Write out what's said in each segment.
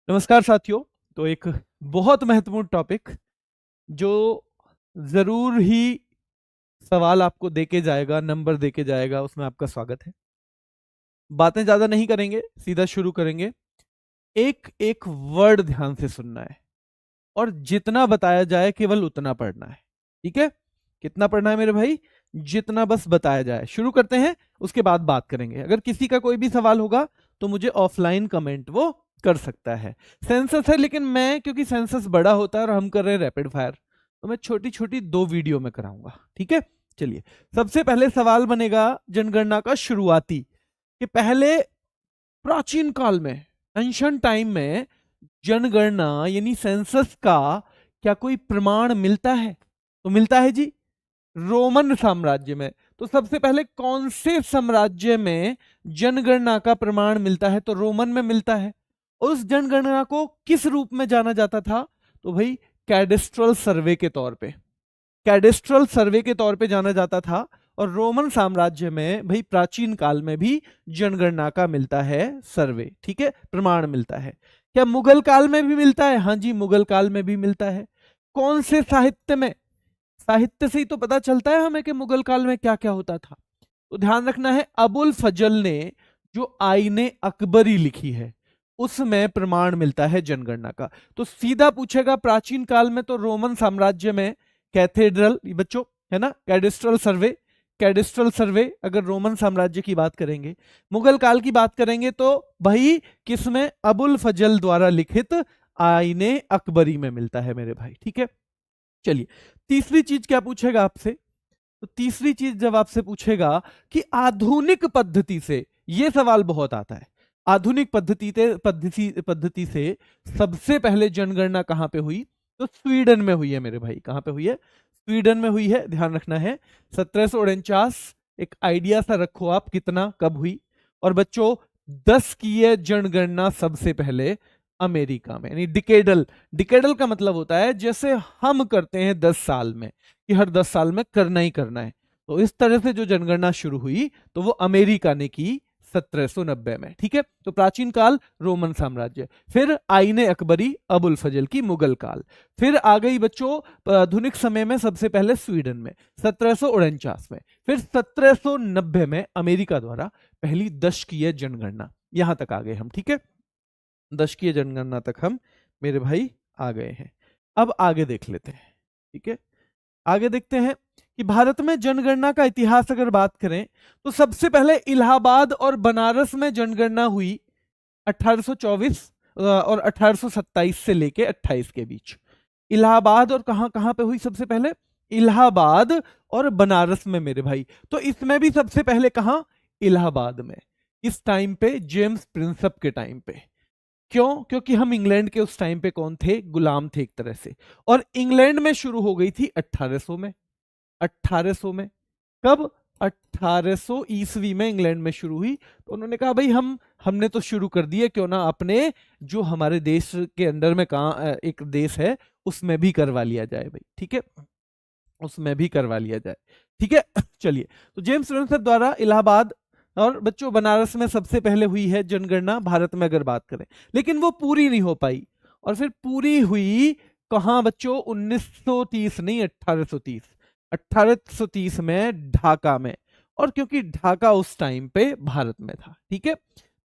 नमस्कार साथियों। तो एक बहुत महत्वपूर्ण टॉपिक जो जरूर ही सवाल आपको देके जाएगा, नंबर देके जाएगा, उसमें आपका स्वागत है। बातें ज्यादा नहीं करेंगे, सीधा शुरू करेंगे। एक एक वर्ड ध्यान से सुनना है और जितना बताया जाए केवल उतना पढ़ना है। ठीक है? कितना पढ़ना है मेरे भाई? जितना बस बताया जाए। शुरू करते हैं, उसके बाद बात करेंगे। अगर किसी का कोई भी सवाल होगा तो मुझे ऑफलाइन कमेंट वो कर सकता है। सेंसस है, लेकिन मैं क्योंकि सेंसस बड़ा होता है और हम कर रहे हैं रैपिड फायर, तो मैं छोटी छोटी 2 वीडियो में कराऊंगा। ठीक है? चलिए, सबसे पहले सवाल बनेगा जनगणना का शुरुआती, कि पहले प्राचीन काल में, एंशिएंट टाइम में जनगणना यानी सेंसस का क्या कोई प्रमाण मिलता है? तो मिलता है जी, रोमन साम्राज्य में। तो सबसे पहले कौन से साम्राज्य में जनगणना का प्रमाण मिलता है? तो रोमन में मिलता है। उस जनगणना को किस रूप में जाना जाता था? तो भाई कैडेस्ट्रल सर्वे के तौर पे, कैडेस्ट्रल सर्वे के तौर पे जाना जाता था। और रोमन साम्राज्य में भाई प्राचीन काल में भी जनगणना का मिलता है सर्वे। ठीक है? प्रमाण मिलता है। क्या मुगल काल में भी मिलता है? हाँ जी, मुगल काल में भी मिलता है। कौन से साहित्य में? साहित्य से ही तो पता चलता है हमें कि मुगल काल में क्या क्या होता था। तो ध्यान रखना है, अबुल फजल ने जो आईने अकबरी लिखी है उसमें प्रमाण मिलता है जनगणना का। तो सीधा पूछेगा प्राचीन काल में तो रोमन साम्राज्य में कैथेड्रल, बच्चों है ना, कैडेस्ट्रल सर्वे, कैडेस्ट्रल सर्वे अगर रोमन साम्राज्य की बात करेंगे। मुगल काल की बात करेंगे तो भाई किसमें? अबुल फजल द्वारा लिखित आईने अकबरी में मिलता है मेरे भाई। ठीक है? चलिए, तीसरी चीज क्या पूछेगा आपसे? तो तीसरी चीज जब आपसे पूछेगा कि आधुनिक पद्धति से, यह सवाल बहुत आता है, आधुनिक पद्धति से सबसे पहले जनगणना कहां पे हुई? तो स्वीडन में हुई है मेरे भाई। कहां पे हुई है? स्वीडन में हुई है। ध्यान रखना है, 1749। एक आइडिया सा रखो आप, कितना कब हुई। और बच्चों, 10 की है जनगणना सबसे पहले अमेरिका में, यानी डिकेडल। डिकेडल का मतलब होता है जैसे हम करते हैं 10 साल में, कि हर 10 साल में करना ही करना है। तो इस तरह से जो जनगणना शुरू हुई तो वो अमेरिका ने की 1790 में। ठीक है? तो प्राचीन काल रोमन साम्राज्य, फिर आईने अकबरी अबुल फजल की मुगल काल, फिर आ गई बच्चों आधुनिक समय में सबसे पहले स्वीडन में 1749 में, फिर 1790 में अमेरिका द्वारा पहली दशकीय जनगणना। यहां तक आ गए हम। ठीक है? दशकीय जनगणना तक हम मेरे भाई आ गए हैं। अब आगे देख लेते हैं। ठीक है? आगे देखते हैं कि भारत में जनगणना का इतिहास अगर बात करें तो सबसे पहले इलाहाबाद और बनारस में जनगणना हुई 1824 और 1827 से लेके 28 के बीच। इलाहाबाद और कहां कहां पे हुई सबसे पहले? इलाहाबाद और बनारस में मेरे भाई। तो इसमें भी सबसे पहले कहां? इलाहाबाद में। इस टाइम पे जेम्स प्रिंसप के टाइम पे। क्यों? क्योंकि हम इंग्लैंड के उस टाइम पे कौन थे? गुलाम थे एक तरह से। और इंग्लैंड में शुरू हो गई थी 1800 में। 1800 में कब? 1800 ईस्वी में इंग्लैंड में शुरू हुई। तो उन्होंने कहा भाई हमने तो शुरू कर दिए, क्यों ना अपने जो हमारे देश के अंदर में कहा एक देश है उसमें भी करवा लिया जाए भाई। ठीक है? उसमें भी करवा लिया जाए। ठीक है? चलिए, तो जेम्स प्रिंसप द्वारा इलाहाबाद और बच्चों बनारस में सबसे पहले हुई है जनगणना भारत में अगर बात करें, लेकिन वो पूरी नहीं हो पाई। और फिर पूरी हुई कहां बच्चों? 1930 नहीं, 1830। 1830 में ढाका में। और क्योंकि ढाका उस टाइम पे भारत में था। ठीक है?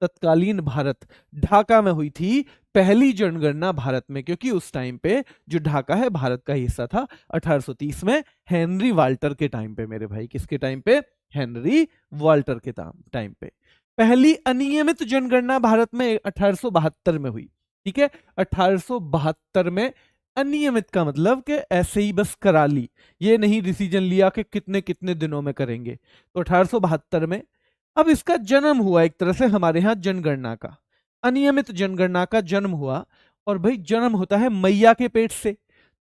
तत्कालीन भारत, ढाका में हुई थी पहली जनगणना भारत में, क्योंकि उस टाइम पे जो ढाका है भारत का हिस्सा था। 1830 में हेनरी वाल्टर के टाइम पे मेरे भाई। किसके टाइम पे? हेनरी वाल्टर के टाइम पे। पहली अनियमित जनगणना भारत में 1872 में हुई। ठीक है? 1872 में अनियमित का मतलब कि ऐसे ही बस करा ली, ये नहीं डिसीजन लिया कि कितने कितने दिनों में करेंगे। तो 1872 में अब इसका जन्म हुआ एक तरह से हमारे यहां जनगणना का, अनियमित जनगणना का जन्म हुआ। और भाई जन्म होता है मैया के पेट से।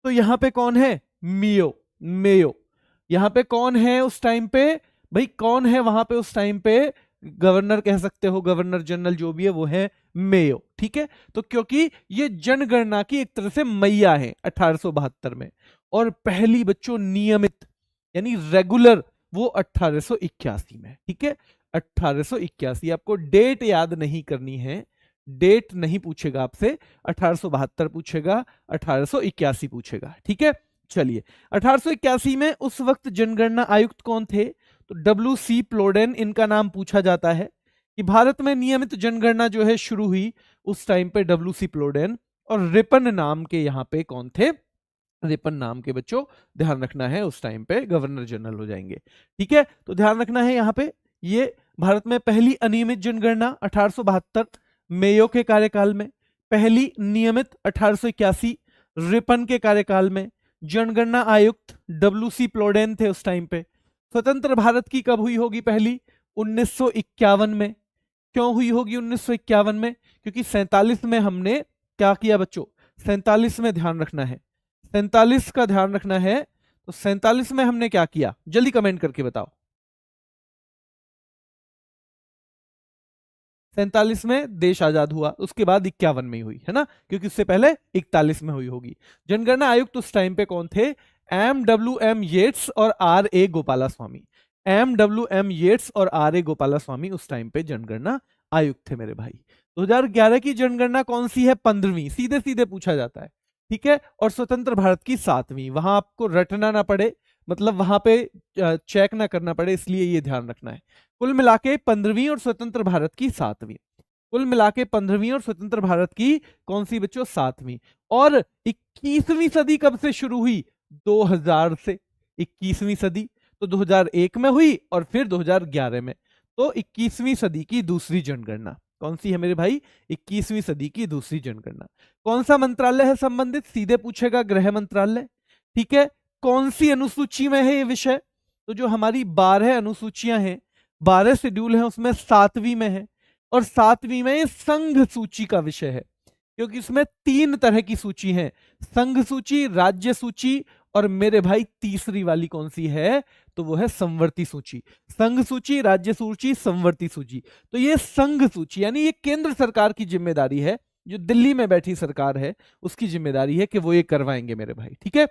तो यहां पे कौन है? मियो, मेयो। यहां पे कौन है उस टाइम पे? भाई कौन है वहां पे उस टाइम पे? गवर्नर कह सकते हो, गवर्नर जनरल जो भी है वो है मेयो। ठीक है? तो क्योंकि ये जनगणना की एक तरह से मैया है 1872 में। और पहली बच्चों नियमित यानी रेगुलर वो 1881 में। ठीक है? 1881। आपको डेट याद नहीं करनी है, डेट नहीं पूछेगा आपसे, 1872 पूछेगा, 1881 पूछेगा। ठीक है, चलिए 1881 में उस वक्त जनगणना आयुक्त कौन थे? तो W.C. प्लोडेन इनका नाम पूछा जाता है कि भारत में नियमित जनगणना जो है शुरू हुई उस टाइम पे W.C. प्लोडेन, और रिपन नाम के यहाँ पे कौन थे? रिपन नाम के, बच्चों ध्यान रखना है, उस टाइम पे गवर्नर जनरल हो जाएंगे। ठीक है, तो ध्यान रखना है यहाँ पे, ये भारत में पहली अनियमित जनगणना 1872 मेयो के कार्यकाल में, पहली नियमित 1881 रिपन के कार्यकाल में, जनगणना आयुक्त W.C. प्लोडेन थे उस टाइम पे। स्वतंत्र भारत की कब हुई होगी पहली? 1951 में। क्यों हुई होगी 1951 में? क्योंकि 47 में हमने क्या किया बच्चों? 47 में ध्यान रखना है, 47 का ध्यान रखना है। तो 47 में हमने क्या किया? जल्दी कमेंट करके बताओ। 47 में देश आजाद हुआ, उसके बाद 51 में हुई है ना, क्योंकि उससे पहले 41 में हुई होगी। जनगणना आयुक्त उस टाइम पे कौन थे? M.W.M. येट्स और R.A. गोपालास्वामी। M.W.M. येट्स और R.A. गोपालास्वामी उस टाइम पे जनगणना आयुक्त थे मेरे भाई। 2011 की जनगणना कौन सी है? 15वीं, सीधे सीधे पूछा जाता है। ठीक है, और स्वतंत्र भारत की 7वीं, वहां आपको रटना ना पड़े, मतलब वहां पे चेक ना करना पड़े, इसलिए ये ध्यान रखना है। कुल मिलाके 15वीं और स्वतंत्र भारत की 7वीं, कुल मिलाके 15वीं और स्वतंत्र भारत की कौन सी बच्चों? 7वीं। और 21वीं सदी कब से शुरू हुई? 2000 से। 21वीं सदी तो 2001 में हुई और फिर 2011 में। तो 21वीं सदी की दूसरी जनगणना कौन सी है मेरे भाई? 21वीं सदी की दूसरी जनगणना। कौन सा मंत्रालय है संबंधित? सीधे पूछेगा, गृह मंत्रालय। ठीक है, कौन सी अनुसूची में है ये विषय? तो जो हमारी 12 अनुसूचियां हैं, 12 शेड्यूल हैं, उसमें 7वीं में है, और 7वीं में ये संघ सूची का विषय है, क्योंकि इसमें 3 तरह की सूची है, संघ सूची, राज्य सूची, और मेरे भाई तीसरी वाली कौन सी है? तो वो है संवर्ती सूची। संघ सूची, राज्य सूची, संवर्ती सूची। तो ये संघ सूची यानी ये केंद्र सरकार की जिम्मेदारी है, जो दिल्ली में बैठी सरकार है उसकी जिम्मेदारी है कि वो ये करवाएंगे मेरे भाई। ठीक है,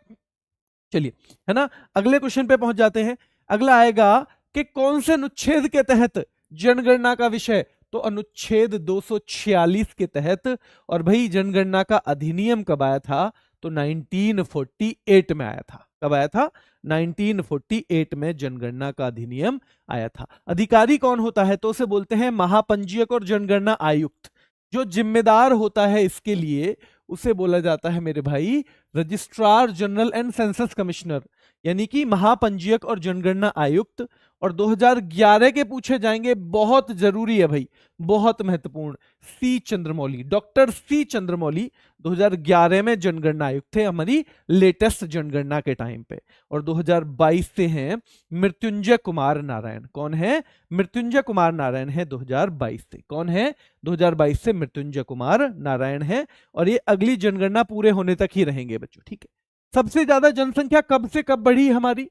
चलिए, है ना, अगले क्वेश्चन पे पहुंच जाते हैं। अगला आएगा कि कौन से अनुच्छेद के तहत जनगणना का विषय? तो अनुच्छेद 246 के तहत। और भाई जनगणना का अधिनियम कब आया था? तो 1948 में आया था। कब आया था? 1948 में जनगणना का अधिनियम आया था। अधिकारी कौन होता है? तो उसे बोलते हैं महापंजीयक और जनगणना आयुक्त। जो जिम्मेदार होता है इसके लिए उसे बोला जाता है मेरे भाई registrar general and census commissioner, यानी कि महापंजीयक और जनगणना आयुक्त। और 2011 के पूछे जाएंगे, बहुत जरूरी है भाई, बहुत महत्वपूर्ण, सी चंद्रमौली, डॉक्टर सी चंद्रमौली 2011 में जनगणना आयुक्त थे हमारी लेटेस्ट जनगणना के टाइम पे। और 2022 से हैं मृत्युंजय कुमार नारायण। कौन है? मृत्युंजय कुमार नारायण है 2022 से। कौन है? 2022 से मृत्युंजय कुमार नारायण है, और ये अगली जनगणना पूरे होने तक ही रहेंगे बच्चों। ठीक है, सबसे ज्यादा जनसंख्या कब से कब बढ़ी हमारी?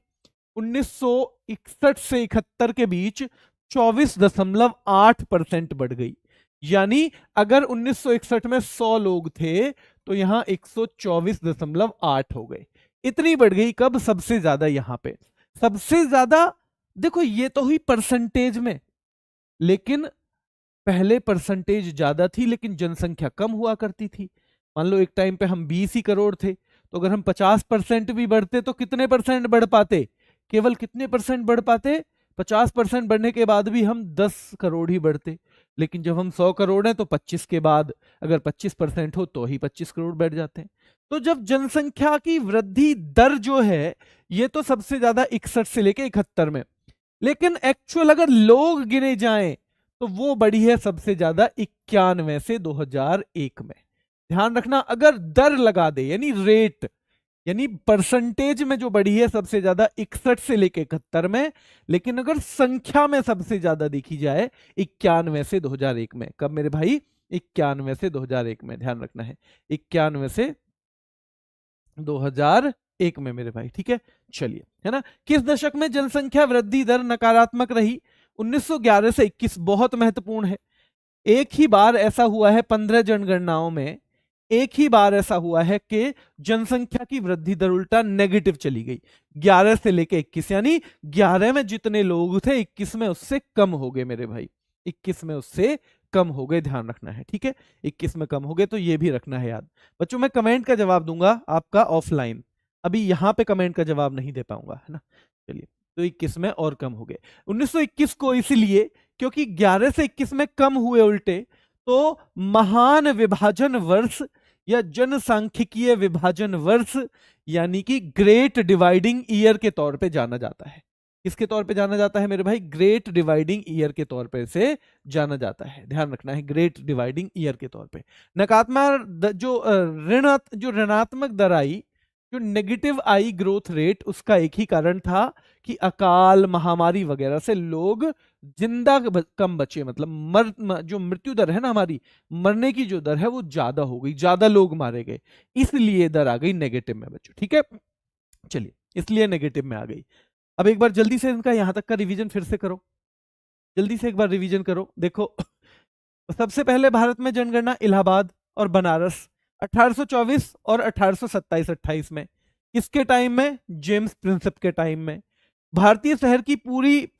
1961 से 71 के बीच 24.8% बढ़ गई। यानी अगर 1961 में 100 लोग थे तो यहां 124.8 हो गए। इतनी बढ़ गई। कब? सबसे ज्यादा यहां पे, सबसे ज्यादा। देखो ये तो हुई परसेंटेज में, लेकिन पहले परसेंटेज ज्यादा थी लेकिन जनसंख्या कम हुआ करती थी। मान लो एक टाइम पे हम 20 ही करोड़ थे, तो अगर हम 50% भी बढ़ते तो कितने परसेंट बढ़ पाते? केवल कितने परसेंट बढ़ पाते? 50% बढ़ने के बाद भी हम 10 करोड़ ही बढ़ते। लेकिन जब हम 100 करोड़ हैं तो 25 के बाद अगर 25% हो तो ही 25 करोड़ बैठ जाते हैं। तो जब जनसंख्या की वृद्धि दर जो है ये तो सबसे ज्यादा 61 से लेके 71 में, लेकिन एक्चुअल अगर लोग गिने जाएं तो वो बढ़ी है सबसे ज्यादा 91 से 2001 में। ध्यान रखना, अगर दर लगा दे यानी रेट, यानी परसेंटेज में जो बढ़ी है सबसे ज्यादा 61 से लेकर 71 में, लेकिन अगर संख्या में सबसे ज्यादा देखी जाए 91 से 2001 में। कब मेरे भाई? 91 से 2001 में। ध्यान रखना है, 91 से 2001 में मेरे भाई। ठीक है, चलिए, है ना। किस दशक में जनसंख्या वृद्धि दर नकारात्मक रही? 1911 से 21। बहुत महत्वपूर्ण है। एक ही बार ऐसा हुआ है 15 जनगणनाओं में, एक ही बार ऐसा हुआ है कि जनसंख्या की वृद्धि दर उल्टा नेगेटिव चली गई। 11 से लेके 21, यानी 11 में जितने लोग थे 21 में उससे कम हो गए मेरे भाई, 21 में उससे कम हो गए, ध्यान रखना है, ठीक है। 21 में कम हो गए तो ये भी रखना है याद। बच्चों मैं कमेंट का जवाब दूंगा आपका ऑफलाइन, अभी यहाँ पे कमेंट का जवाब नहीं दे पाऊंगा, है ना। चलिए, तो 21 में और कम हो गए। 1921 को इसीलिए क्योंकि 11 से 21 में कम हुए उल्टे, तो महान विभाजन वर्ष या जनसांख्यिकीय विभाजन वर्ष यानी कि ग्रेट डिवाइडिंग ईयर के तौर पे जाना जाता है। किसके तौर पे जाना जाता है मेरे भाई? ग्रेट डिवाइडिंग ईयर के तौर पे से जाना जाता है, ध्यान रखना है, ग्रेट डिवाइडिंग ईयर के तौर पे। नकारात्मक जो ऋणात्मक दर आई, जो नेगेटिव आई ग्रोथ रेट, उसका एक ही कारण था कि अकाल, महामारी वगैरह से लोग जिंदा कम बचे, मतलब जो मृत्यु दर है ना हमारी, मरने की जो दर है वो ज्यादा हो गई, ज्यादा लोग मारे गए, इसलिए दर आ गई नेगेटिव में बच्चों, ठीक है। चलिए, इसलिए नेगेटिव में आ गई। अब एक बार जल्दी से इनका यहां तक का रिवीजन फिर से करो, जल्दी से एक बार रिवीजन करो। देखो सबसे पहले भारत में जनगणना इलाहाबाद और बनारस 1824 और 1827-28 में। किसके टाइम में? जेम्स प्रिंसेप के टाइम में। भारतीय शहर की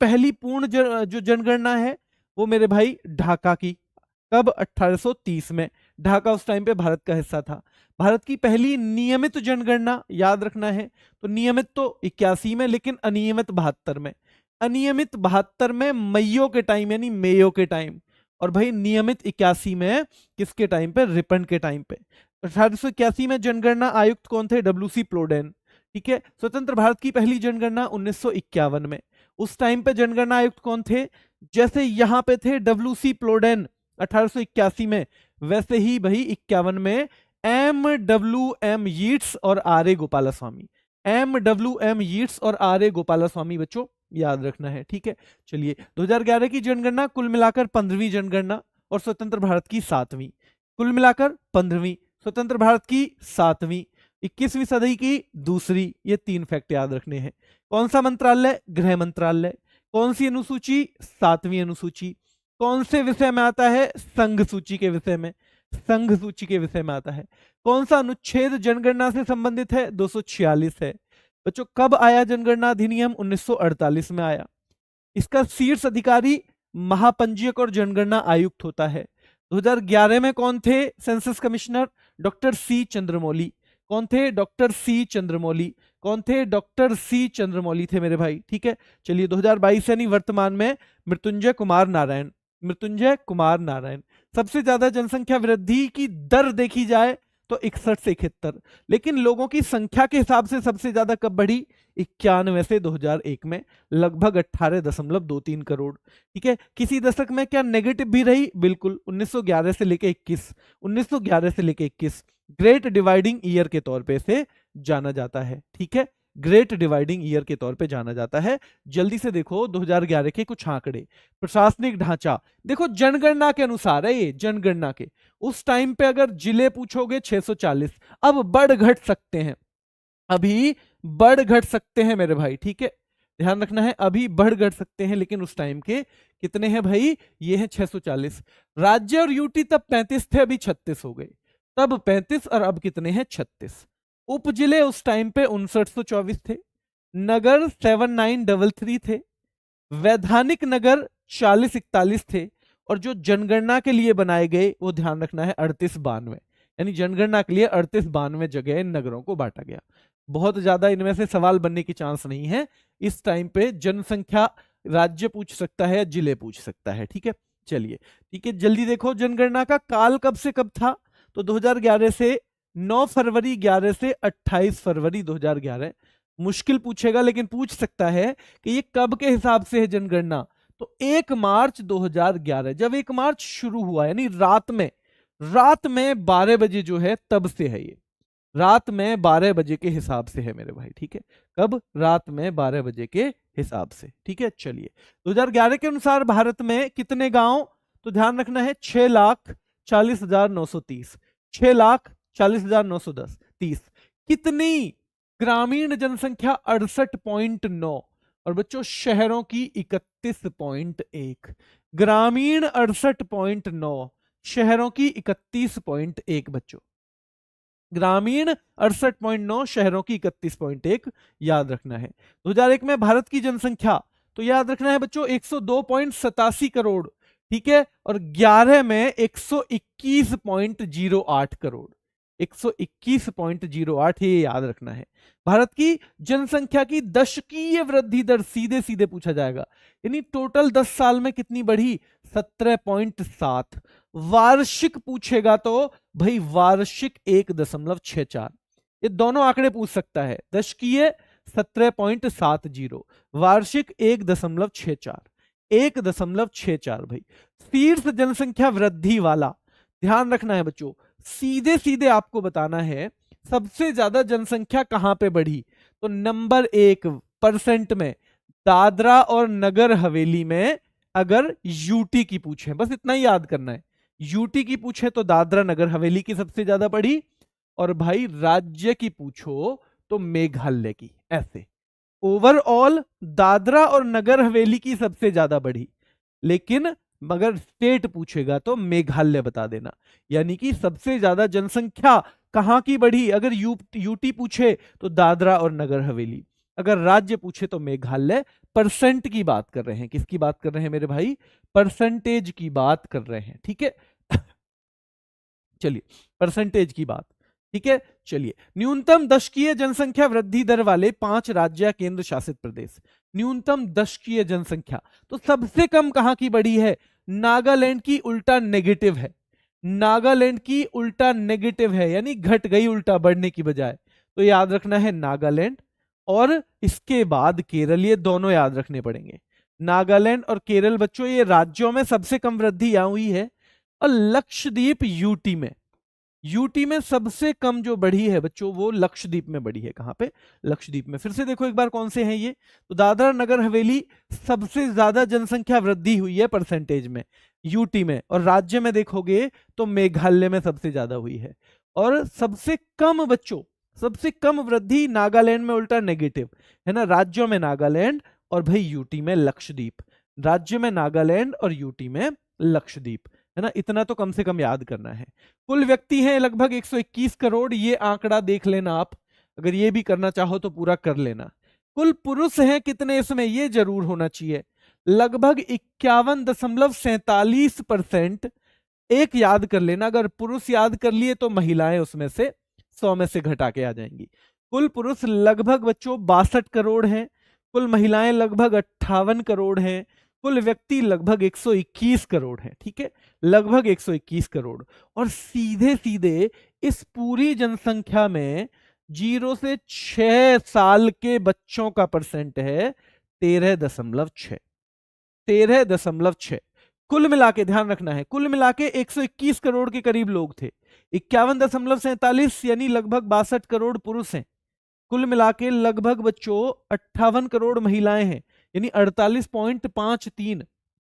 पहली पूर्ण जो जनगणना है वो मेरे भाई ढाका की, कब? 1830 में। ढाका उस टाइम पे भारत का हिस्सा था। भारत की पहली नियमित जनगणना याद रखना है, तो नियमित तो 81 में, लेकिन अनियमित 72 में। अनियमित 72 में मइयो के टाइम, यानी मेयो के टाइम, और भाई नियमित 81 में किसके टाइम पे? रिपन के टाइम पे। 1881 में जनगणना आयुक्त कौन थे? डब्ल्यूसी प्लोडेन, ठीक है। स्वतंत्र भारत की पहली जनगणना 1951 में। उस टाइम पे जनगणना आयुक्त कौन थे? जैसे यहां पे थे डब्ल्यूसी प्लोडेन 1881 में, वैसे ही भाई 51 में M.W.M. यीट्स और R.A. गोपालास्वामी। M.W.M. यीट्स और R.A. गोपालास्वामी बच्चों याद रखना है, ठीक है। चलिए, 2011 की जनगणना कुल मिलाकर 15वीं जनगणना और स्वतंत्र भारत की 7वीं, कुल मिलाकर 15वीं, स्वतंत्र भारत की 7वीं, 21वीं सदी की दूसरी। ये 3 फैक्ट याद रखने हैं। कौन सा मंत्रालय? गृह मंत्रालय। कौन सी अनुसूची? 7वीं अनुसूची। कौन से विषय में आता है? संघ सूची के विषय में, संघ सूची के विषय में आता है। कौन सा अनुच्छेद जनगणना से संबंधित है? 246 है। बच्चों कब आया जनगणना अधिनियम? 1948 में आया। इसका शीर्ष अधिकारी महापंजीयक और जनगणना आयुक्त होता है। 2011 में कौन थे census commissioner? Doctor C Chandramouli. कौन थे? Doctor C Chandramouli. कौन थे? डॉक्टर सी चंद्रमौली थे मेरे भाई, ठीक है। चलिए, 2022 यानी वर्तमान में मृत्युंजय कुमार नारायण, मृत्युंजय कुमार नारायण। सबसे ज्यादा जनसंख्या वृद्धि की दर देखी जाए तो 61 से 71, लेकिन लोगों की संख्या के हिसाब से सबसे ज्यादा कब बढ़ी? 91 से 2001 में, लगभग 18.23 करोड़, ठीक है। किसी दशक में क्या नेगेटिव भी रही? बिल्कुल, 1911 से लेके 21, 1911 से लेके 21 ग्रेट डिवाइडिंग ईयर के तौर पे से जाना जाता है, ठीक है। ग्रेट डिवाइडिंग ईयर के तौर पे जाना जाता है। जल्दी से देखो 2011 के कुछ आंकड़े। प्रशासनिक ढांचा देखो, जनगणना के अनुसार है ये, जनगणना के उस टाइम पे अगर जिले पूछोगे 640, अब बढ़ घट सकते हैं, अभी बढ़ घट सकते हैं मेरे भाई, ठीक है, ध्यान रखना है, अभी बढ़ घट सकते हैं, लेकिन उस टाइम के कितने हैं भाई? ये हैं 640। राज्य और यूटी तब 35 थे, अभी 36 हो गए, तब 35 और अब कितने हैं? 36। उप जिले उस टाइम पे 5924 थे, नगर 7933 थे, वैधानिक नगर 4041 थे, और जो जनगणना के लिए बनाए गए वो ध्यान रखना है 3892, यानी जनगणना के लिए 3892 जगह इन नगरों को बांटा गया। बहुत ज्यादा इनमें से सवाल बनने की चांस नहीं है इस टाइम पे। जनसंख्या राज्य पूछ सकता है, जिले पूछ सकता है, ठीक है। चलिए, ठीक है, जल्दी देखो जनगणना का काल कब से कब था? तो 2011 से 9 फरवरी 11 से 28 फरवरी 2011। मुश्किल पूछेगा लेकिन पूछ सकता है कि ये कब के हिसाब से है जनगणना? तो 1 मार्च 2011, जब 1 मार्च शुरू हुआ, यानी रात में 12 बजे जो है तब से है ये, रात में 12 बजे के हिसाब से है मेरे भाई, ठीक है। कब? रात में 12 बजे के हिसाब से, ठीक है। चलिए, 2011 के अनुसार भारत में कितने गांव? तो ध्यान रखना है 6,40,930, 6,40,930। कितनी? ग्रामीण जनसंख्या 68.9, और बच्चों शहरों की 31.1। ग्रामीण 68.9, शहरों की 31.1 बच्चों, ग्रामीण 68.9, शहरों की 31.1 याद रखना है। 2001 में भारत की जनसंख्या तो याद रखना है बच्चों 102.87 करोड़, ठीक है, और 11 में 121.08 करोड़, 121.08, ये याद रखना है। भारत की जनसंख्या की दशकीय वृद्धि दर सीधे सीधे पूछा जाएगा, यानी टोटल 10 साल में कितनी बढ़ी, 17.7। वार्षिक पूछेगा तो भाई वार्षिक 1.64, ये दोनों आंकड़े पूछ सकता है। दशकीय 17.70, वार्षिक 1.64, 1.64 भाई। शीर्ष जनसंख्या वृद्धि वाला, ध्यान रखना है बच्चों, सीधे सीधे आपको बताना है सबसे ज्यादा जनसंख्या कहां पे बढ़ी। तो नंबर 1 परसेंट में दादरा और नगर हवेली में, अगर यूटी की पूछे, बस इतना ही याद करना है, यूटी की पूछे तो दादरा नगर हवेली की सबसे ज्यादा बढ़ी, और भाई राज्य की पूछो तो मेघालय की। ऐसे ओवरऑल दादरा और नगर हवेली की सबसे ज्यादा बढ़ी, लेकिन मगर स्टेट पूछेगा तो मेघालय बता देना। यानी कि सबसे ज्यादा जनसंख्या कहां की बढ़ी, अगर यूटी पूछे तो दादरा और नगर हवेली, अगर राज्य पूछे तो मेघालय। परसेंट की बात कर रहे हैं, किसकी बात कर रहे हैं मेरे भाई, परसेंटेज की बात कर रहे हैं, ठीक है। चलिए परसेंटेज की बात, ठीक है। चलिए न्यूनतम दशकीय जनसंख्या वृद्धि दर वाले 5 राज्य केंद्र शासित प्रदेश, न्यूनतम दशकीय जनसंख्या, तो सबसे कम कहां की बढ़ी है, नागालैंड की उल्टा नेगेटिव है, नागालैंड की उल्टा नेगेटिव है, यानी घट गई उल्टा बढ़ने की बजाय। तो याद रखना है नागालैंड, और इसके बाद केरल, ये दोनों याद रखने पड़ेंगे। नागालैंड और केरल बच्चों ये राज्यों में सबसे कम वृद्धि यहां हुई है, और लक्षद्वीप यूटी में, यूटी में सबसे कम जो बढ़ी है बच्चों वो लक्षद्वीप में बढ़ी है। कहां पे, लक्षद्वीप में। फिर से देखो एक बार कौन से हैं ये, तो दादरा नगर हवेली सबसे ज्यादा जनसंख्या वृद्धि हुई है परसेंटेज में यूटी में, और राज्य में देखोगे तो मेघालय में सबसे ज्यादा हुई है। और सबसे कम बच्चों, सबसे कम वृद्धि नागालैंड में उल्टा नेगेटिव है ना, राज्यों में नागालैंड और भाई यूटी में लक्षद्वीप, राज्य में नागालैंड और यूटी में लक्षद्वीप, है ना। इतना तो कम से कम याद करना है। कुल व्यक्ति हैं लगभग 121 करोड़, ये आंकड़ा देख लेना आप, अगर ये भी करना चाहो तो पूरा कर लेना। कुल पुरुष हैं कितने इसमें, ये जरूर होना चाहिए, लगभग 51.47%। एक याद कर लेना, अगर पुरुष याद कर लिए तो महिलाएं उसमें से 100 में से घटा के आ जाएंगी। कुल पुरुष लगभग बच्चों 62 करोड़ हैं, कुल महिलाएं लगभग 58 करोड़ हैं, कुल व्यक्ति लगभग 121 करोड़ हैं, ठीक है, लगभग 121 करोड़। और सीधे सीधे इस पूरी जनसंख्या में 0 से 6 साल के बच्चों का परसेंट है 13.6, 13.6। कुल मिला के ध्यान रखना है, कुल मिला के 121 करोड़ के करीब लोग थे, 51.47 यानी लगभग 62 करोड़ पुरुष हैं, कुल मिला के लगभग बच्चों 58 करोड़ महिलाएं हैं, यानी 48.53,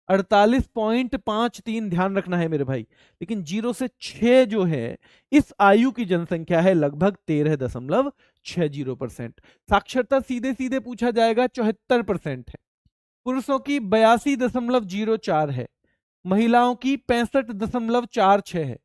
48.53 ध्यान रखना है मेरे भाई। लेकिन 0 से 6 जो है इस आयु की जनसंख्या है लगभग 13.60%। साक्षरता सीधे सीधे पूछा जाएगा 74% है, पुरुषों की 82.04 है, महिलाओं की 65.46 है।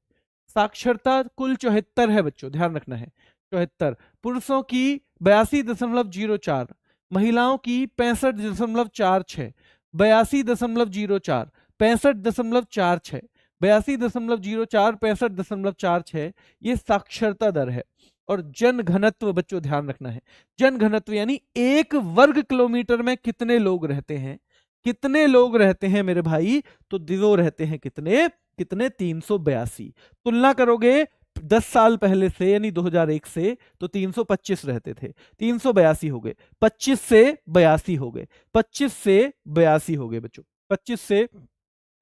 साक्षरता कुल 74 है बच्चों, ध्यान रखना है 74, पुरुषों की 82.04, महिलाओं की 65.46, 82.04, 65.46, 82.04, 65.46, ये साक्षरता दर है। और जन घनत्व बच्चों ध्यान रखना है, जन घनत्व यानी 1 वर्ग किलोमीटर में कितने लोग रहते हैं, कितने लोग रहते हैं मेरे भाई, तो दो रहते हैं कितने, कितने 382। तुलना करोगे 10 साल पहले से यानी 2001 से तो 325 रहते थे, 382 हो गए, 25 से 82 हो गए, 25 से 82 हो गए बच्चों, 25 से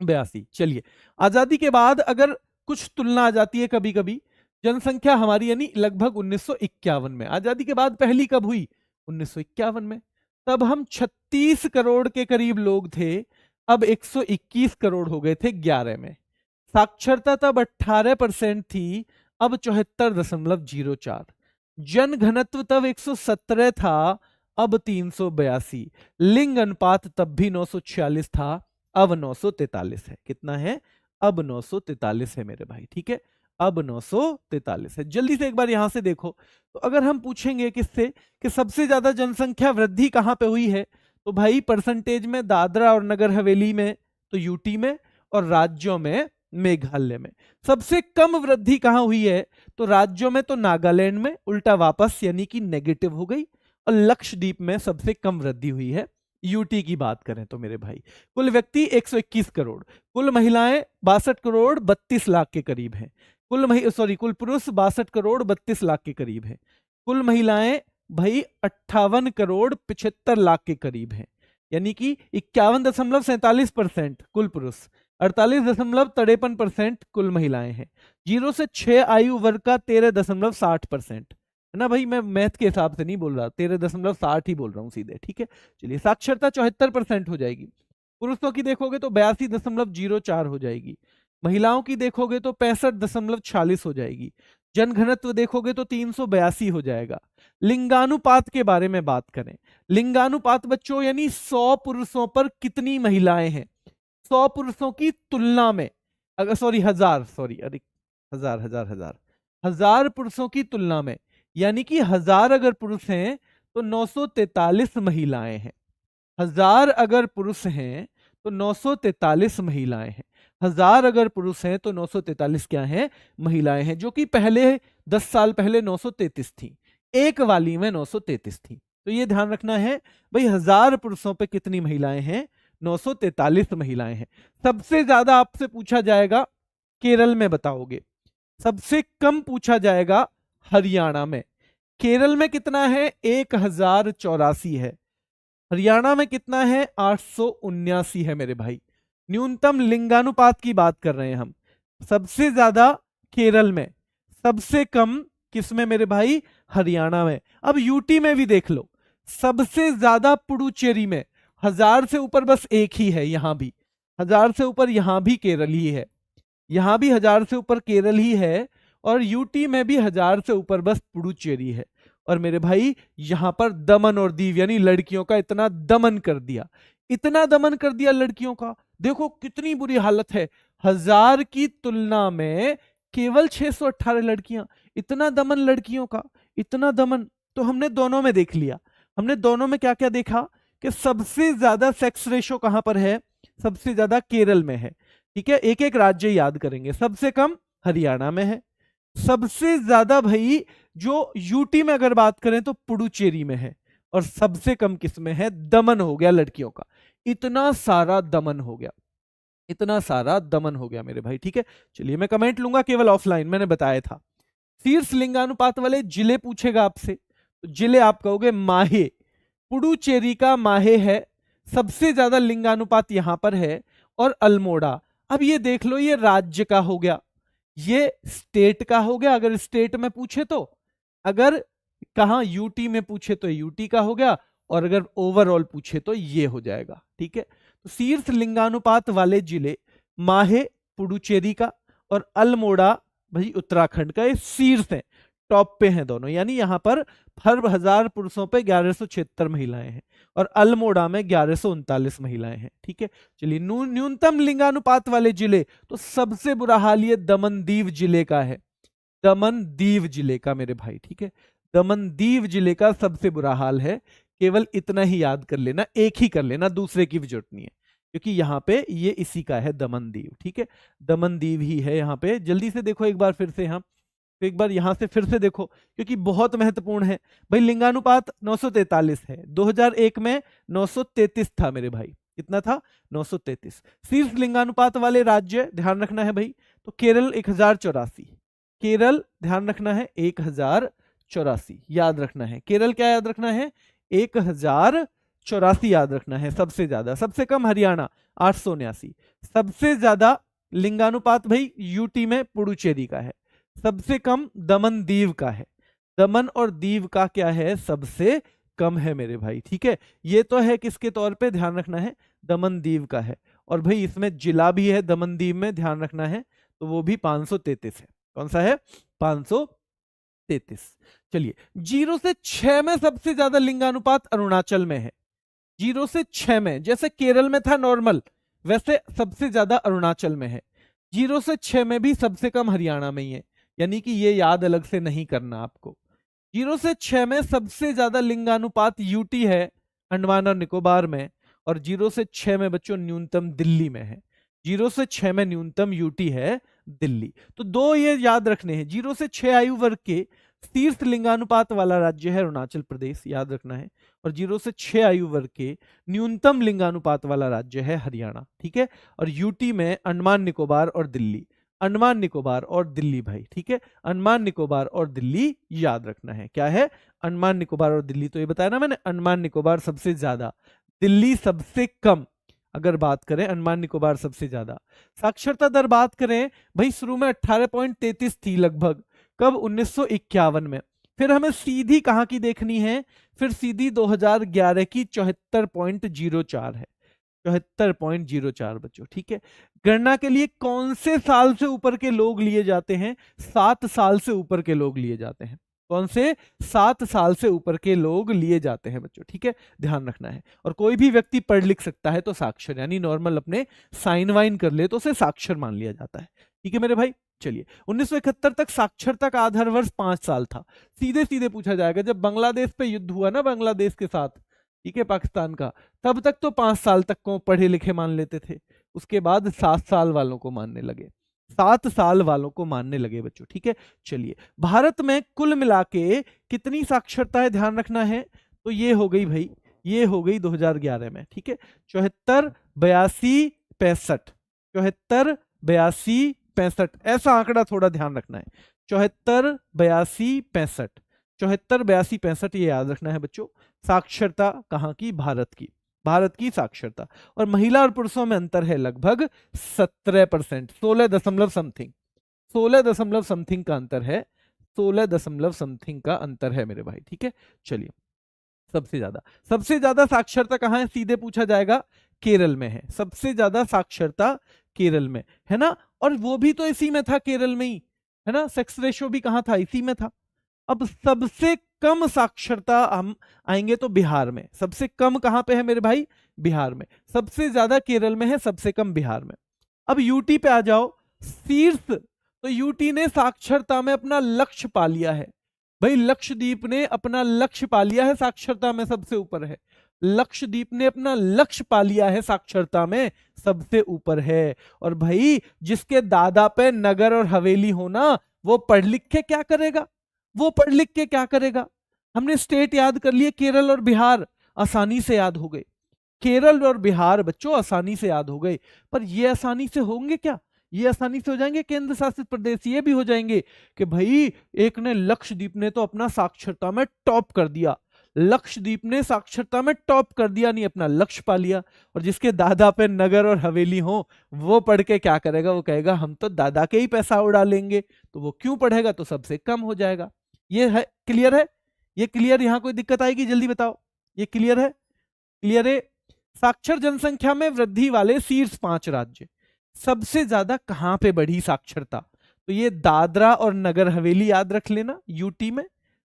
82। चलिए आजादी के बाद अगर कुछ तुलना आ जाती है कभी कभी, जनसंख्या हमारी यानी लगभग 1951 में, आजादी के बाद पहली कब हुई, 1951 में, तब हम 36 करोड़ के करीब लोग थे, अब 121 करोड़ हो गए थे 11 में। साक्षरता तब 18% थी, अब 74.04, जन घनत्व तब 117 था, अब 382, लिंग अनुपात तब भी 946 था, अब 943 है। कितना है, अब 943 है मेरे भाई, ठीक है, अब 943 है। जल्दी से एक बार यहां से देखो, तो अगर हम पूछेंगे किससे कि सबसे ज्यादा जनसंख्या वृद्धि कहां पे हुई है, तो भाई परसेंटेज में दादरा और नगर हवेली में, तो यूटी में, और राज्यों में मेघालय में। सबसे कम वृद्धि कहां हुई है? तो राज्यों में तो नागालैंड में उल्टा वापस यानी कि नेगेटिव हो गई, और लक्षद्वीप में सबसे कम वृद्धि हुई है। यूटी की बात करें तो मेरे भाई, कुल व्यक्ति 121 करोड़, कुल महिलाएं 62 करोड़ 32 लाख के करीब हैं, कुल पुरुष 62 करोड़ 32 लाख के करीब हैं, कुल महिलाएं भाई 58 करोड़ 75 लाख के करीब हैं, यानी कि 51.47% कुल पुरुष, 48.53% कुल महिलाएं हैं। 0 से 6 आयु वर्ग का 13.60% है ना भाई, मैं मैथ के हिसाब से नहीं बोल रहा, 13.60 ही बोल रहा हूँ सीधे, ठीक है। चलिए, साक्षरता 74% हो जाएगी। पुरुषों की देखोगे तो 82.04 हो जाएगी, महिलाओं की देखोगे तो 65.46 हो जाएगी, जनघनत्व देखोगे तो 382 हो जाएगा। लिंगानुपात के बारे में बात करें, लिंगानुपात बच्चों यानी 100 पुरुषों पर कितनी महिलाएं हैं, 100 पुरुषों की तुलना में, अगर हजार पुरुषों की तुलना में, यानी कि 1000 अगर पुरुष हैं तो 943 महिलाएं हैं, 1000 अगर पुरुष हैं तो 943 महिलाएं हैं, 1000 अगर पुरुष हैं तो 943 क्या हैं? महिलाएं हैं, जो कि पहले 10 साल पहले 933 थी, एक वाली में 933 थी। तो ये ध्यान रखना है भाई, 1000 पुरुषों पे कितनी महिलाएं हैं? 943 महिलाएं हैं। सबसे ज्यादा आपसे पूछा जाएगा केरल में, बताओगे। सबसे कम पूछा जाएगा हरियाणा में। केरल में कितना है? 1084 है। हरियाणा में कितना है? 879 है मेरे भाई। न्यूनतम लिंगानुपात की बात कर रहे हैं हम। सबसे ज्यादा केरल में, सबसे कम किसमें मेरे भाई? हरियाणा में। अब यूटी में भी देख लो, सबसे ज्यादा पुडुचेरी में, 1000 से ऊपर बस एक ही है, यहां भी 1000 से ऊपर, यहां भी केरल ही है, यहां भी 1000 से ऊपर केरल ही है, और यूटी में भी 1000 से ऊपर बस पुडुचेरी है। और मेरे भाई यहां पर दमन और दीव यानी लड़कियों का इतना दमन कर दिया, इतना दमन कर दिया लड़कियों का, देखो कितनी बुरी हालत है। 1000 की तुलना में केवल 618 लड़कियां, इतना दमन लड़कियों का, इतना दमन। तो हमने दोनों में देख लिया, हमने दोनों में क्या क्या देखा कि सबसे ज्यादा सेक्स रेशो कहां पर है? सबसे ज्यादा केरल में है, ठीक है। एक एक राज्य याद करेंगे। सबसे कम हरियाणा में है, सबसे ज्यादा भाई जो यूटी में अगर बात करें तो पुडुचेरी में है, और सबसे कम किस में है? दमन हो गया लड़कियों का, इतना सारा दमन हो गया, इतना सारा दमन हो गया मेरे भाई, ठीक है। चलिए, मैं कमेंट लूंगा केवल ऑफलाइन, मैंने बताया था। शीर्ष लिंगानुपात वाले जिले पूछेगा आपसे, तो जिले आप कहोगे माहे, पुडुचेरी का माहे है, सबसे ज्यादा लिंगानुपात यहां पर है, और अल्मोड़ा। अब ये देख लो, ये राज्य का हो गया, ये स्टेट का हो गया, अगर स्टेट में पूछे तो, अगर कहां यूटी में पूछे तो यूटी का हो गया, और अगर ओवरऑल पूछे तो ये हो जाएगा, ठीक है। तो शीर्ष लिंगानुपात वाले जिले माहे पुडुचेरी का, और अल्मोड़ा भाई उत्तराखंड का, ये शीर्ष है, टॉप पे हैं दोनों, यानी यहां पर हर 1000 पुरुषों पे 1176 महिलाएं हैं, और अल्मोड़ा में 1139 महिलाएं हैं, ठीक है। चलिए, न्यूनतम लिंगानुपात वाले जिले, तो सबसे बुरा हाल ये दमन दीव जिले का है, दमन दीव जिले का मेरे भाई, ठीक है। दमन दीव जिले का सबसे बुरा हाल है, केवल इतना ही याद कर लेना, एक ही कर लेना, दूसरे की भी जरूरत नहीं है, क्योंकि यहां पे ये इसी का है, दमन दीव, ठीक है। दमन दीव ही है यहाँ पे। जल्दी से देखो एक बार फिर से, हम तो एक बार यहां से फिर से देखो, क्योंकि बहुत महत्वपूर्ण है भाई। लिंगानुपात 943 है, 2001 में 933 था मेरे भाई, कितना था? 933। शीर्ष लिंगानुपात वाले राज्य ध्यान रखना है भाई, तो केरल 1084, केरल ध्यान रखना है 1084 याद रखना है, केरल क्या याद रखना है? 1084 याद रखना है सबसे ज्यादा। सबसे कम हरियाणा 879, सबसे ज्यादा लिंगानुपात भाई यूटी में पुडुचेरी का है, सबसे कम दमन दीव का है, दमन और दीव का क्या है? सबसे कम है मेरे भाई, ठीक है। ये तो है किसके तौर पे ध्यान रखना है? दमन दीव का है, और भाई इसमें जिला भी है दमन दीव में, ध्यान रखना है, तो वो भी 533 है। कौन सा है? 533। चलिए, 0 से 6 में सबसे ज्यादा लिंगानुपात अरुणाचल में है, 0 से 6 में, जैसे केरल में था नॉर्मल, वैसे सबसे ज्यादा अरुणाचल में है। 0 से 6 में भी सबसे कम हरियाणा में ही है, यानी कि ये याद अलग से नहीं करना आपको। 0 से 6 में सबसे ज्यादा लिंगानुपात यूटी है, अंडमान और निकोबार में, और 0 से 6 में बच्चों न्यूनतम दिल्ली में है। 0 से 6 में न्यूनतम यूटी है दिल्ली। तो दो ये याद रखने हैं, 0 से 6 आयु वर्ग के शीर्ष लिंगानुपात वाला राज्य है अरुणाचल प्रदेश, याद रखना है। और 0 से 6 आयु वर्ग के न्यूनतम लिंगानुपात वाला राज्य है हरियाणा, ठीक है। और यूटी में अंडमान निकोबार और दिल्ली, अंडमान निकोबार और दिल्ली भाई, ठीक है। अंडमान निकोबार और दिल्ली याद रखना है, क्या है, अंडमान निकोबार और दिल्ली। तो ये बताया ना मैंने, अंडमान निकोबार सबसे ज्यादा, दिल्ली सबसे कम। अगर बात करें अंडमान निकोबार सबसे ज्यादा। साक्षरता दर बात करें भाई, शुरू में 18.33 थी लगभग, कब, 1951 में। फिर हमें सीधी कहां की देखनी है, फिर सीधी 2011 की 74.04 है, 74.04 बच्चों, ठीक है। गणना के लिए कौन से साल से ऊपर के लोग लिए जाते हैं, 7 साल से ऊपर के लोग लिए जाते हैं। कौन से, 7 साल से ऊपर के लोग लिए जाते हैं बच्चों, ठीक है, ध्यान रखना है। और कोई भी व्यक्ति पढ़ लिख सकता है तो साक्षर, यानी नॉर्मल अपने साइन वाइन कर ले तो उसे साक्षर मान लिया जाता है, ठीक है मेरे भाई। चलिए, 1971 तक साक्षरता का आधार वर्ष 5 साल था। सीधे सीधे पूछा जाएगा, जब बांग्लादेश पे युद्ध हुआ ना बांग्लादेश के साथ, ठीक है, पाकिस्तान का, तब तक तो 5 साल तक को पढ़े लिखे मान लेते थे, उसके बाद 7 साल वालों को मानने लगे, 7 साल वालों को मानने लगे बच्चों, ठीक है। चलिए, भारत में कुल मिला के कितनी साक्षरता है, ध्यान रखना है। तो ये हो गई भाई, ये हो गई 2011 में, ठीक है, 74, 82, 65, 74, 82, 65, ऐसा आंकड़ा थोड़ा ध्यान रखना है। 74, 82, 65, 74, 82, 65 ये याद रखना है बच्चों। साक्षरता कहाँ की, भारत की, भारत की साक्षरता। और महिला और पुरुषों में अंतर है लगभग 17%, 16 दशमलव समथिंग, 16 दशमलव समथिंग का अंतर है, 16 दशमलव समथिंग का अंतर है मेरे भाई, ठीक है। चलिए, सबसे ज्यादा साक्षरता कहाँ है, सीधे पूछा जाएगा, केरल में है, सबसे ज्यादा साक्षरता केरल में है ना। और वो भी तो इसी में था, केरल में ही है ना, सेक्स रेशो भी कहाँ था, इसी में था। अब सबसे कम साक्षरता हम आएंगे तो बिहार में, सबसे कम कहां पे है मेरे भाई, बिहार में। सबसे ज्यादा केरल में है, सबसे कम बिहार में। अब यूटी पे आ जाओ, शीर्ष, तो यूटी ने साक्षरता में अपना लक्ष्य पा लिया है भाई, लक्षद्वीप ने अपना लक्ष्य पा लिया है, साक्षरता में सबसे ऊपर है। लक्षद्वीप ने अपना लक्ष्य पा लिया है, साक्षरता में सबसे ऊपर है। और भाई, जिसके दादा पे नगर और हवेली होना, वो पढ़ लिख के क्या करेगा, वो पढ़ लिख के क्या करेगा। हमने स्टेट याद कर लिए, केरल और बिहार आसानी से याद हो गए, केरल और बिहार बच्चों आसानी से याद हो गए। पर ये आसानी से होंगे क्या, ये आसानी से हो जाएंगे केंद्र शासित प्रदेश, ये भी हो जाएंगे कि भाई एक ने, लक्षद्वीप ने तो अपना साक्षरता में टॉप कर दिया, लक्षद्वीप ने साक्षरता में टॉप कर दिया, नहीं अपना लक्ष्य पा लिया। और जिसके दादा पे नगर और हवेली हो, वो पढ़ के क्या करेगा, वो कहेगा हम तो दादा के ही पैसा उड़ा लेंगे, तो वो क्यों पढ़ेगा, तो सबसे कम हो जाएगा। ये है, क्लियर है, ये क्लियर, यहां कोई दिक्कत आएगी जल्दी बताओ, ये क्लियर है, क्लियर है। साक्षर जनसंख्या में वृद्धि वाले शीर्ष 5 राज्य, सबसे ज्यादा कहां पे बढ़ी साक्षरता, तो ये दादरा और नगर हवेली याद रख लेना, यूटी में,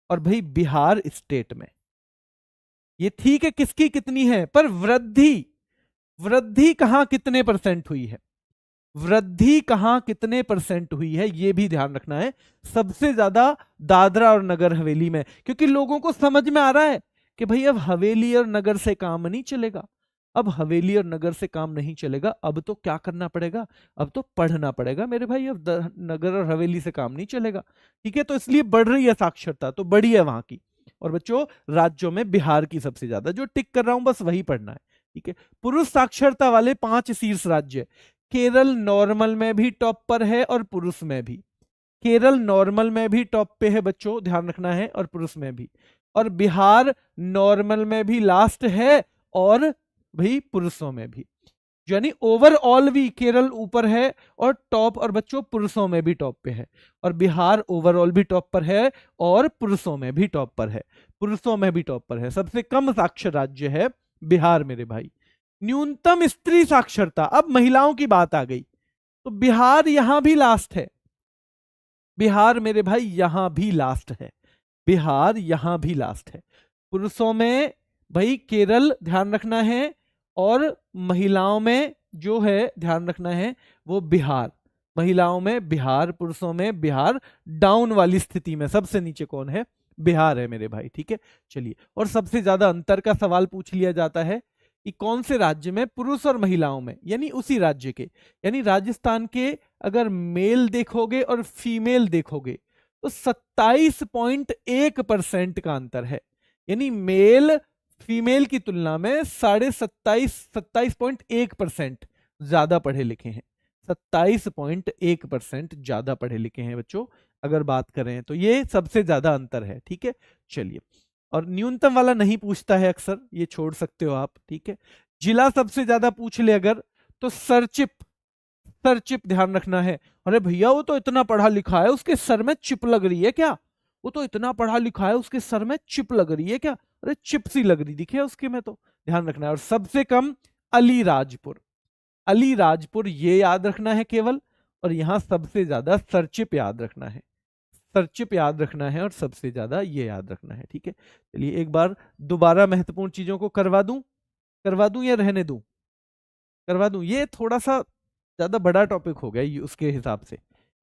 और भाई बिहार स्टेट में। ये ठीक है किसकी कितनी है, पर वृद्धि, वृद्धि कहां कितने परसेंट हुई है, वृद्धि कहां कितने परसेंट हुई है, यह भी ध्यान रखना है। सबसे ज्यादा दादरा और नगर हवेली में, क्योंकि लोगों को समझ में आ रहा है कि भाई अब हवेली और नगर से काम नहीं चलेगा, अब हवेली और नगर से काम नहीं चलेगा, अब तो क्या करना पड़ेगा, अब तो पढ़ना पड़ेगा मेरे भाई, अब नगर और हवेली से काम नहीं चलेगा, ठीक है। तो इसलिए बढ़ रही है साक्षरता, तो बढ़ी है वहां की। और बच्चों, राज्यों में बिहार की सबसे ज्यादा, जो टिक कर रहा हूं बस वही पढ़ना है, ठीक है। पुरुष साक्षरता वाले 5 शीर्ष राज्य, केरल नॉर्मल में भी टॉप पर है और पुरुष में भी, केरल नॉर्मल में भी टॉप पे है बच्चों, ध्यान रखना है, और पुरुष में भी। और बिहार नॉर्मल में भी लास्ट है और भाई पुरुषों में भी, यानी ओवरऑल भी केरल ऊपर है और टॉप, और बच्चों पुरुषों में भी टॉप पे है। और बिहार ओवरऑल भी टॉप पर है और पुरुषों में भी टॉप पर है, पुरुषों में भी टॉप पर है। सबसे कम साक्षर राज्य है बिहार मेरे भाई। न्यूनतम स्त्री साक्षरता, अब महिलाओं की बात आ गई, तो बिहार यहां भी लास्ट है, बिहार मेरे भाई यहां भी लास्ट है, बिहार यहां भी लास्ट है। पुरुषों में भाई केरल ध्यान रखना है, और महिलाओं में जो है ध्यान रखना है वो बिहार, महिलाओं में बिहार, पुरुषों में बिहार। डाउन वाली स्थिति में सबसे नीचे कौन है, बिहार है मेरे भाई, ठीक है। चलिए, और सबसे ज्यादा अंतर का सवाल पूछ लिया जाता है कि कौन से राज्य में पुरुष और महिलाओं में, यानी उसी राज्य के, यानी राजस्थान के अगर मेल देखोगे और फीमेल देखोगे तो 27.1% का अंतर है। यानी मेल फीमेल की तुलना में 27.1% ज्यादा पढ़े लिखे हैं। 27.1% ज्यादा पढ़े लिखे हैं बच्चों, अगर बात करें तो ये सबसे ज्यादा अंतर है। ठीक है, चलिए। और न्यूनतम वाला नहीं पूछता है अक्सर, ये छोड़ सकते हो आप। ठीक है, जिला सबसे ज्यादा पूछ ले अगर, तो सरचिप, सरचिप ध्यान रखना है। अरे भैया वो तो इतना पढ़ा लिखा है, उसके सर में चिप लग रही है क्या? वो तो इतना पढ़ा लिखा है, उसके सर में चिप लग रही है क्या? अरे चिप सी लग रही दिखे उसके में, तो ध्यान रखना है। और सबसे कम अलीराजपुर, अलीराजपुर ये याद रखना है केवल। और यहां सबसे ज्यादा सरचिप याद रखना है, सरचिप याद रखना है, और सबसे ज्यादा ये याद रखना है। ठीक है, चलिए एक बार दोबारा महत्वपूर्ण चीजों को करवा दूं या रहने दूं? करवा दूं, ये थोड़ा सा ज्यादा बड़ा टॉपिक हो गया ये उसके हिसाब से।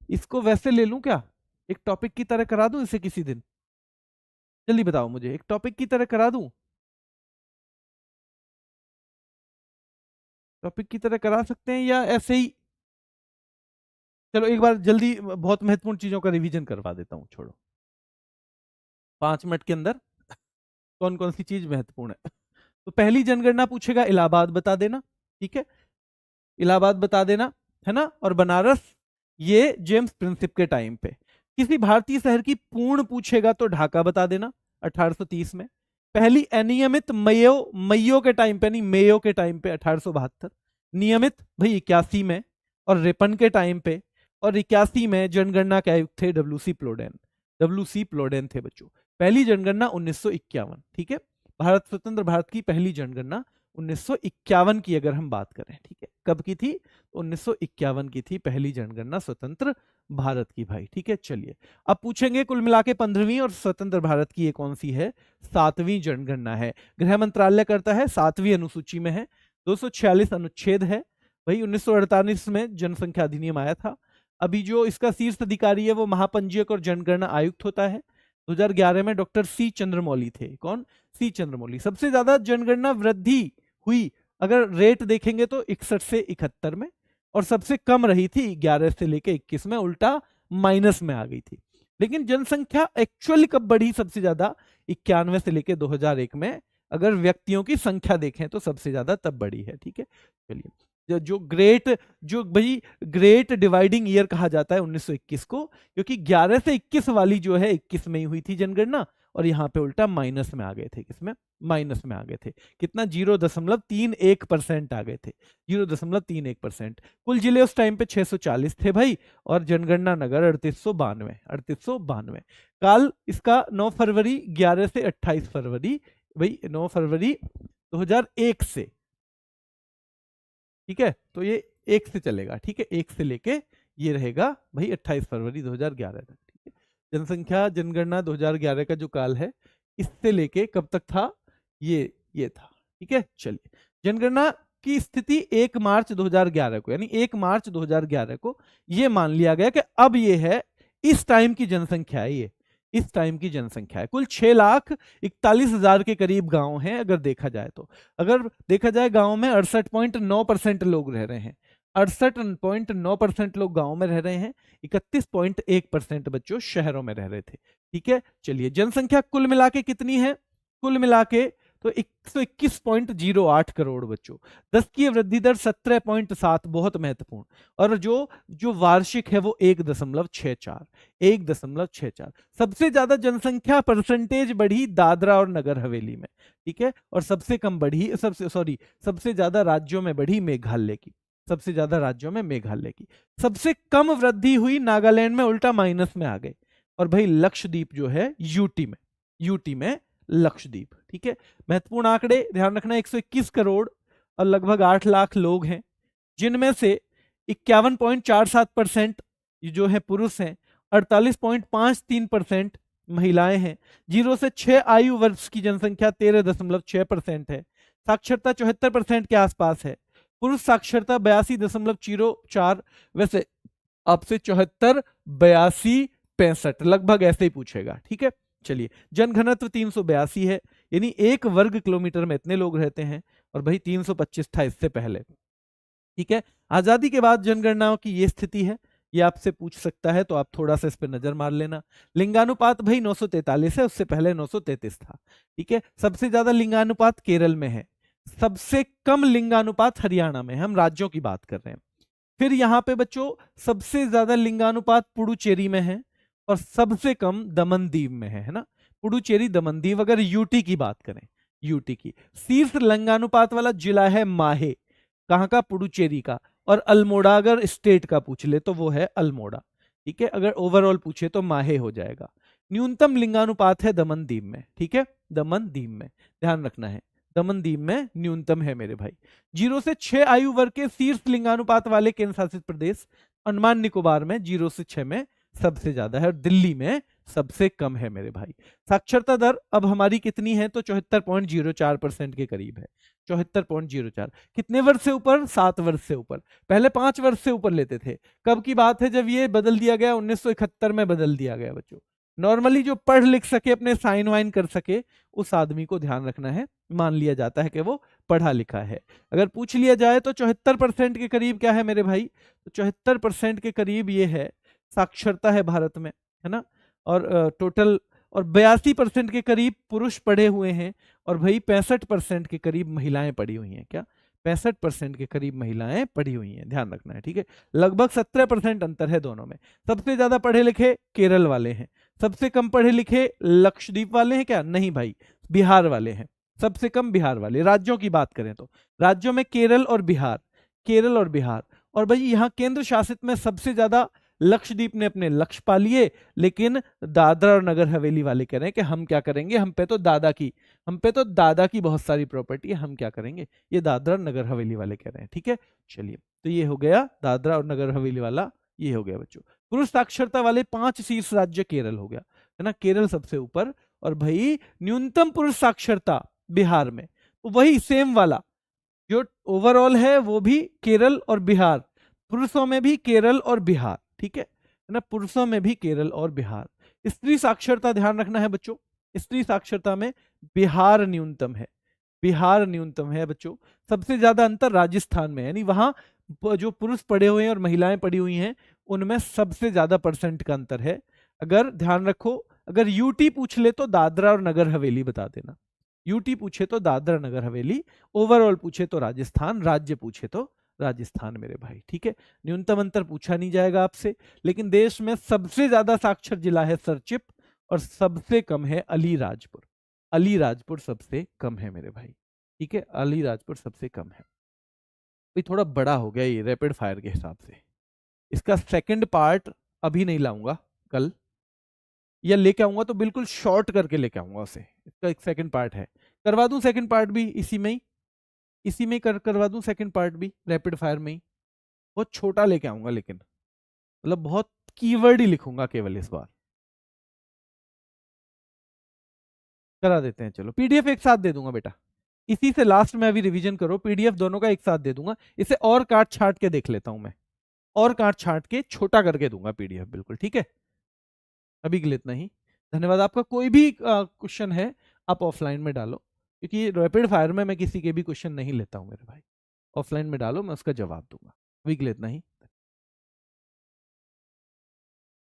इसको वैसे ले लूं क्या, एक टॉपिक की तरह करा दूं इसे किसी दिन? जल्दी बताओ मुझे, एक टॉपिक की तरह करा दूं? टॉपिक की तरह करा सकते हैं या ऐसे ही? चलो एक बार जल्दी बहुत महत्वपूर्ण चीजों का रिवीजन करवा देता हूं, छोड़ो। 5 मिनट के अंदर कौन कौन सी चीज महत्वपूर्ण है। तो पहली जनगणना पूछेगा, इलाहाबाद बता देना। ठीक है, इलाहाबाद बता देना, है ना। और बनारस ये जेम्स प्रिंसिप के टाइम पे। किसी भारतीय शहर की पूर्ण पूछेगा तो ढाका बता देना 1830 में। पहली अनियमित मयो, मयो के टाइम पे नहीं, मेयो के टाइम पे 1872। नियमित भाई 81 में। और रिपन के टाइम पे, और 81 में जनगणना के आयुक्त थे डब्ल्यूसी प्लोडेन, डब्ल्यूसी प्लोडेन थे बच्चों। पहली जनगणना 1951। ठीक है, भारत स्वतंत्र भारत की पहली जनगणना 1951 की अगर हम बात करें। ठीक है, कब की थी? 1951 की थी पहली जनगणना स्वतंत्र भारत की भाई। ठीक है, चलिए अब पूछेंगे कुल मिला के 15वीं और स्वतंत्र भारत की ये कौन सी है? 7वीं जनगणना है। गृह मंत्रालय करता है, 7वीं अनुसूची में है, 246 अनुच्छेद है भाई। 1948 में जनसंख्या अधिनियम आया था। अभी जो इसका शीर्ष अधिकारी है वो महापंजीयक और जनगणना आयुक्त होता है। 2011 में डॉक्टर सी चंद्रमौली थे। कौन? सी चंद्रमौली। सबसे ज्यादा जनगणना वृद्धि हुई अगर रेट देखेंगे तो 61 से 71 में, और सबसे कम रही थी 11 से लेके 21 में, उल्टा माइनस में आ गई थी। लेकिन जनसंख्या एक्चुअली कब बढ़ी सबसे ज्यादा? 91 से लेके 2001 में। अगर व्यक्तियों की संख्या देखें तो सबसे ज्यादा तब बढ़ी है। ठीक है, चलिए। जो भाई ग्रेट डिवाइडिंग ईयर कहा जाता है 1921 को, क्योंकि 11 से 21 वाली जो है 21 में ही हुई थी जनगणना, और यहाँ पे उल्टा माइनस में आ गए थे। किसमें? माइनस में आ गए थे। कितना? 0.31% आ गए थे, 0.31%। कुल जिले उस टाइम पे 640 थे भाई, और जनगणना नगर 3892, 3892। काल इसका 9 फरवरी 11 से 28 फरवरी भाई, 9 फरवरी 2001 से। ठीक है, तो ये 1 से चलेगा। ठीक है, 1 से लेके ये रहेगा भाई 28 फरवरी 2011 तक। ठीक है, जनसंख्या जनगणना 2011 का जो काल है, इससे लेके कब तक था? ये था। ठीक है, चलिए। जनगणना की स्थिति 1 मार्च 2011 को, यानी 1 मार्च 2011 को ये मान लिया गया कि अब ये है, इस टाइम की जनसंख्या है, ये इस टाइम की जनसंख्या है। कुल 6,41,000 के करीब गांव हैं अगर देखा जाए तो। अगर देखा जाए गांव में 68.9% लोग रह रहे हैं, 68.9% लोग गांव में रह रहे हैं, 31.1% बच्चों शहरों में रह रहे थे। ठीक है, चलिए। जनसंख्या कुल मिला के कितनी है? कुल मिला के तो 121.08 करोड़ बच्चों। 10 की वृद्धि दर 17.7, बहुत महत्वपूर्ण। और जो वार्षिक है वो 1.64, 1.64। सबसे ज्यादा जनसंख्या परसेंटेज बढ़ी दादरा और नगर हवेली में। ठीक है, और सबसे कम बढ़ी, सबसे ज्यादा राज्यों में बढ़ी मेघालय की, सबसे ज्यादा राज्यों में मेघालय की। सबसे कम वृद्धि हुई नागालैंड में, उल्टा माइनस में आ गए। और भाई लक्षद्वीप जो है यूटी में लक्षद्वीप। ठीक है, महत्वपूर्ण आंकड़े ध्यान रखना, 121 करोड़ और लगभग 8 लाख लोग हैं, जिनमें से 51.47% जो है पुरुष हैं, 48.53% महिलाएं हैं। 0 से 6 आयु वर्ष की जनसंख्या 13.6% है। साक्षरता 74% के आसपास है। पुरुष साक्षरता 82.04, वैसे आपसे 74, 82, 65 लगभग ऐसे ही पूछेगा। ठीक है, चलिए। जनघनत्व 382 है, यानी 1 वर्ग किलोमीटर में इतने लोग रहते हैं। और भाई 325 था इससे पहले। ठीक है, आजादी के बाद जनगणनाओं की ये स्थिति है, ये आपसे पूछ सकता है, तो आप थोड़ा सा इस पे नजर मार लेना। लिंगानुपात भाई 943 है, उससे पहले 933 था। ठीक है, सबसे ज्यादा लिंगानुपात केरल में है, सबसे कम लिंगानुपात हरियाणा में है, हम राज्यों की बात कर रहे हैं। फिर यहाँ पे बच्चों सबसे ज्यादा लिंगानुपात पुडुचेरी में है और सबसे कम दमनदीव में है ना, पुडुचेरी दमनदीव अगर यूटी की बात करें, यूटी की। शीर्ष लिंगानुपात वाला जिला है माहे, कहाँ का, पुडुचेरी का। और अल्मोड़ा अगर स्टेट का पूछ ले तो वो है अल्मोड़ा। ठीक है, अगर ओवरऑल पूछे तो माहे हो जाएगा। न्यूनतम लिंगानुपात है दमनदीव में। ठीक है, दमनदीव में ध्यान रखना है, दमनदीव में न्यूनतम है मेरे भाई। 0 से 6 आयु वर्ग के शीर्ष लिंगानुपात वाले केंद्र शासित प्रदेश अंडमान निकोबार में 0 से 6 में सबसे ज्यादा है और दिल्ली में सबसे कम है मेरे भाई। साक्षरता दर अब हमारी कितनी है, तो 74.04% के करीब है। 74.04 कितने वर्ष से ऊपर, 7 वर्ष से ऊपर। पहले 5 वर्ष से ऊपर लेते थे। कब की बात है, जब ये बदल दिया गया, 1971 में बदल दिया गया बच्चों। नॉर्मली जो पढ़ लिख सके, अपने साइन वाइन कर सके, उस आदमी को ध्यान रखना है, मान लिया जाता है कि वो पढ़ा लिखा है। अगर पूछ लिया जाए तो 74% के करीब क्या है मेरे भाई, तो 74% के करीब ये है साक्षरता है भारत में, है ना। और टोटल और 82% के करीब पुरुष पढ़े हुए हैं और भाई 65% के करीब महिलाएं पढ़ी हुई हैं। क्या, 65% के करीब महिलाएं पढ़ी हुई हैं, ध्यान रखना है। ठीक है, लगभग 17% अंतर है दोनों में। सबसे ज्यादा पढ़े लिखे केरल वाले हैं, सबसे कम पढ़े लिखे लक्षद्वीप वाले हैं। क्या, नहीं भाई, बिहार वाले हैं, सबसे कम बिहार वाले। राज्यों की बात करें तो राज्यों में केरल और बिहार, केरल और बिहार। और भाई यहाँ केंद्र शासित में सबसे ज्यादा लक्षद्वीप ने अपने लक्ष्य पा लिए, लेकिन दादरा और नगर हवेली वाले कह रहे हैं कि हम क्या करेंगे, हम पे तो दादा की बहुत सारी प्रॉपर्टी है, हम क्या करेंगे। ये दादरा और नगर हवेली वाले कह रहे हैं। ठीक है, चलिए, तो ये हो गया दादरा और नगर हवेली वाला, ये हो गया बच्चों। पुरुष साक्षरता वाले 5 शीर्ष राज्य केरल हो गया, है ना, केरल सबसे ऊपर। और भाई न्यूनतम पुरुष साक्षरता बिहार में, तो वही सेम वाला जो ओवरऑल है वो भी केरल और बिहार, पुरुषों में भी केरल और बिहार। ठीक है ना, पुरुषों में भी केरल और बिहार। स्त्री साक्षरता ध्यान रखना है बच्चों, स्त्री साक्षरता में बिहार न्यूनतम है, बिहार न्यूनतम है बच्चों। सबसे ज्यादा अंतर राजस्थान में है, यानी वहां जो पुरुष पढ़े हुए हैं और महिलाएं पढ़ी हुई हैं उनमें सबसे ज्यादा परसेंट का अंतर है। अगर ध्यान रखो, अगर यूटी पूछ ले तो दादरा और नगर हवेली बता देना, यूटी पूछे तो दादरा नगर हवेली, ओवरऑल पूछे तो राजस्थान, राज्य पूछे तो राजस्थान मेरे भाई। ठीक है, न्यूनतम अंतर पूछा नहीं जाएगा आपसे। लेकिन देश में सबसे ज्यादा साक्षर जिला है सरचिप और सबसे कम है अलीराजपुर, अलीराजपुर सबसे कम है मेरे भाई। ठीक है, अलीराजपुर सबसे कम है। ये थोड़ा बड़ा हो गया ये रैपिड फायर के हिसाब से, इसका सेकंड पार्ट अभी नहीं लाऊंगा, कल या लेके आऊंगा तो बिल्कुल शॉर्ट करके लेके आऊंगा उसे। इसका एक सेकंड पार्ट है, करवा दूं सेकंड पार्ट भी इसी में ही, इसी में करवा दूं सेकंड पार्ट भी रैपिड फायर में ही। बहुत छोटा लेके आऊंगा, लेकिन मतलब बहुत कीवर्ड ही लिखूंगा केवल इस बार। करा देते हैं, चलो पीडीएफ एक साथ दे दूंगा बेटा, इसी से लास्ट में अभी रिवीजन करो, पीडीएफ दोनों का एक साथ दे दूंगा। इसे और काट छाट के देख लेता हूं मैं, और काट छाट के छोटा करके दूंगा पीडीएफ, बिल्कुल ठीक है। अभी के लिए इतना ही, धन्यवाद। आपका कोई भी क्वेश्चन है आप ऑफलाइन में डालो, क्योंकि रैपिड फायर में मैं किसी के भी क्वेश्चन नहीं लेता हूं मेरे भाई, ऑफलाइन में डालो, मैं उसका जवाब दूंगा। अभी के लिए इतना ही।